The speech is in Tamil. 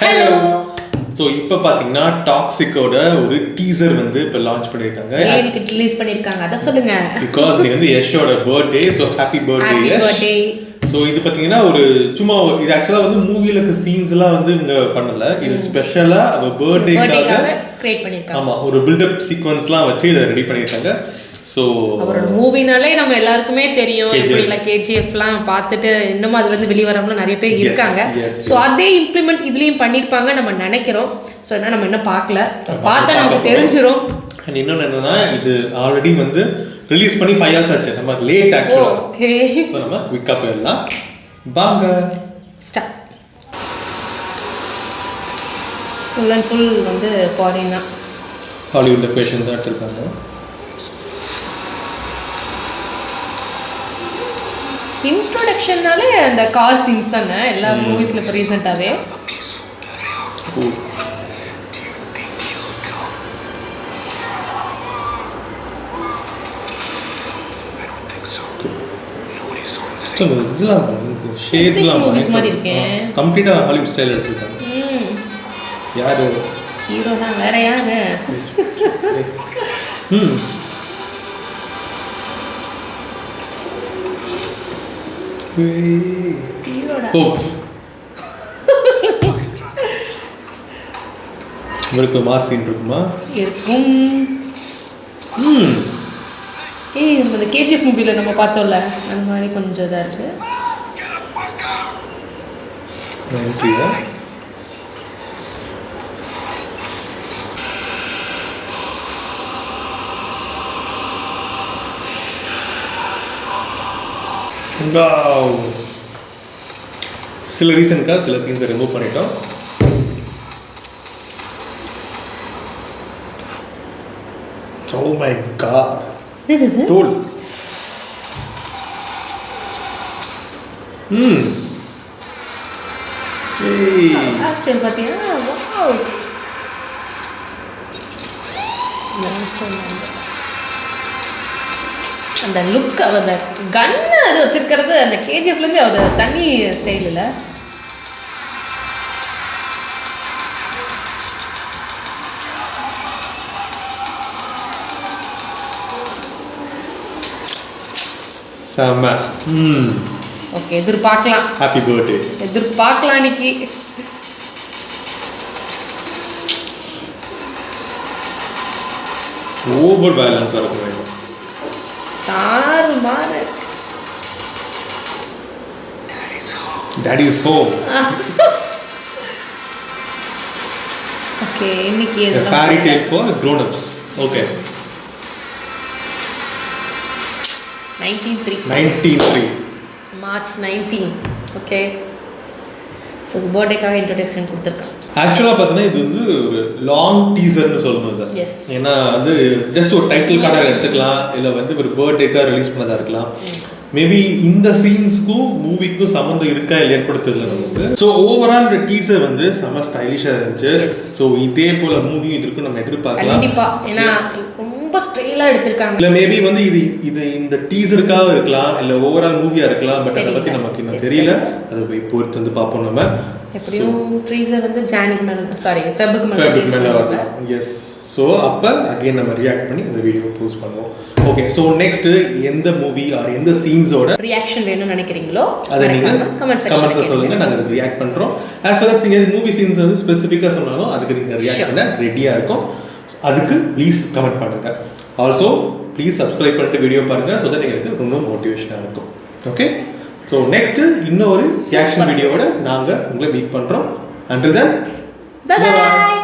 ஹலோ. ஸோ இப்போ பார்த்தீங்கன்னா டாக்ஸிக்கோட ஒரு டீசர் வந்து இப்போ லான்ச் பண்ணியிருக்காங்க. எனக்கு ரிலீஸ் பண்ணியிருக்காங்க, அதை சொல்லுங்க. பிகாஸ் இது வந்து யஷோட birthday. So happy birthday Yash. So இது பார்த்தீங்கன்னா ஒரு சும்மா இது ஆக்சுவலாக வந்து மூவியில் இருக்க சீன்ஸ்லாம் வந்து இங்கே பண்ணலை. இது ஸ்பெஷலாக அவர் பர்த்டேக்காக கிரியேட் பண்ணியிருக்காங்க. ஆமாம், ஒரு பில்டப் சீக்வன்ஸ்லாம் வச்சு இதை ரெடி பண்ணியிருக்காங்க. ஸோ அவரோட மூவினாலே நம்ம எல்லாருக்குமே தெரியும். இப்படிலாம் கேஜிஎஃப்லாம் பார்த்துட்டு இன்னமும் அது வந்து வெளியே வராமலாம் நிறைய பேர் இருக்காங்க. ஸோ அதே இம்ப்ளிமெண்ட் இதுலேயும் பண்ணியிருப்பாங்க நம்ம நினைக்கிறோம். ஸோ என்ன நம்ம இன்னும் பார்க்கல, பார்த்தா நமக்கு தெரிஞ்சிடும். அண்ட் இன்னொன்று என்னன்னா, இது ஆல்ரெடி வந்து ரிலீஸ் பண்ணி 5 years ஆச்சு. நம்ம லேட் ஆக்சுவலாக. ஓகே, ஸோ நம்ம குயிக்காக போயிடலாம். வாங்க ஸ்டார்ட். ஃபுல் அண்ட் ஃபுல் வந்து ஃபாரின் தான், ஹாலிவுட் லொகேஷன் தான் எடுத்திருக்காங்க. இன்ட்ரோடக்ஷன்னாலே அந்த கார் சீன்ஸ் தானே எல்லா மூவிஸில் இப்போ ரீசெண்டாகவே. இதெல்லாம் ஷேட்ஸ்லாம் மாதிரி இருக்கேன். கம்ப்ளீட்டாக ஹாலிவுட் ஸ்டைல் எடுத்துருக்காங்க. யாரு ஹீரோ தான், வேற யாரு? உங்களுக்கு மாஸ் சீன் இருக்குமா? இருக்கும். நம்ம இந்த கேஜிஎஃப் மூவில நம்ம பார்த்தோம்ல, அந்த மாதிரி கொஞ்சம் இதாக இருக்கு. சில ரீசனுக்காக சில சீன்ஸை ரிமூவ் பண்ணிட்டோம். Oh my god. தோல். சரி பார்த்தீங்கன்னா, வாவ். அந்த லுக், அந்த கன்னு அது வச்சிருக்கிறது அந்த கேஜிஎஃப்லேருந்து அவர் தனி ஸ்டைலில். செம. ஓகே, எதிர்பார்க்கலாம். Happy birthday. எதிர்பார்க்கலாம். இன்னைக்கு ஓவர் வயலன்ஸாக இருக்க வேண்டும். தாறுமாறு. Daddy is home. ஓகே, இன்னைக்கு A fairy tale for grown-ups. Okay. 1903. March 19. Okay. So இது பர்த்டேக்காக இன்ட்ரோடக்ஷன் கொடுத்துருக்கான். ஆக்சுவலாக பார்த்தீங்கன்னா இது வந்து ஒரு லாங் டீசர்னு சொல்லணும் இதை. ஏன்னா வந்து ஜஸ்ட் ஒரு டைட்டில் கார்டாக எடுத்துக்கலாம், இல்லை வந்து ஒரு பர்த்டேக்காக ரிலீஸ் பண்ணதாக இருக்கலாம். மேபி இந்த சீன்ஸ்க்கும் மூவிக்கும் சம்மந்தம் இருக்கா இல்லையான்னு கூட தெரியல நமக்கு. ஸோ ஓவரால் இந்த டீசர் வந்து செம்ம ஸ்டைலிஷாக இருந்துச்சு. ஸோ இதே போல மூவியும் இருக்கும் நம்ம எதிர்பார்க்கலாம். கண்டிப்பாக, ஏன்னா ரொம்ப ஸ்டைலாக எடுத்திருக்காங்க. இல்லை மேபி வந்து இது இந்த டீசருக்காக இருக்கலாம், இல்லை ஓவரால் மூவியாக இருக்கலாம். பட் அதை பற்றி நமக்கு இன்னும் தெரியல. அதை போய் பொறுத்து வந்து பார்ப்போம். நம்ம எப்படியும் ட்ரீசர் வந்து ஃபெப்ருக்கு மேலே வரலாம். எஸ். ஸோ அப்போ அகைன் நம்ம ரியாக்ட் பண்ணி இந்த வீடியோ போஸ்ட் பண்ணுவோம். ஓகே, ஸோ நெக்ஸ்ட் எந்த மூவி ஆர் எந்த சீன்ஸோட ரியாக்ஷன் வேணும்னு நினைக்கிறீங்களோ அதை நீங்கள் கமெண்ட்ல சொல்லுங்கள். நாங்கள் அதுக்கு ரியாக்ட் பண்ணுறோம். ஆஸ் வெல் அஸ் நீங்கள் மூவி சீன்ஸ் வந்து ஸ்பெசிஃபிக்காக சொன்னாலும் அதுக்கு நீங்கள் ரியாக்ட் பண்ண ரெடியாக இருக்கும். அதுக்கு ப்ளீஸ் கமெண்ட் பண்ணுங்கள். ஆல்சோ ப்ளீஸ் சப்ஸ்கிரைப் பண்ணிட்டு வீடியோ பாருங்கள். ஸோ தட் எங்களுக்கு ரொம்ப மோட்டிவேஷனாக இருக்கும். ஓகே, ஸோ நெக்ஸ்ட் இன்னொரு ரியாக்ஷன் வீடியோவோட நாங்கள் உங்களை மீட் பண்ணுறோம். Until then, by.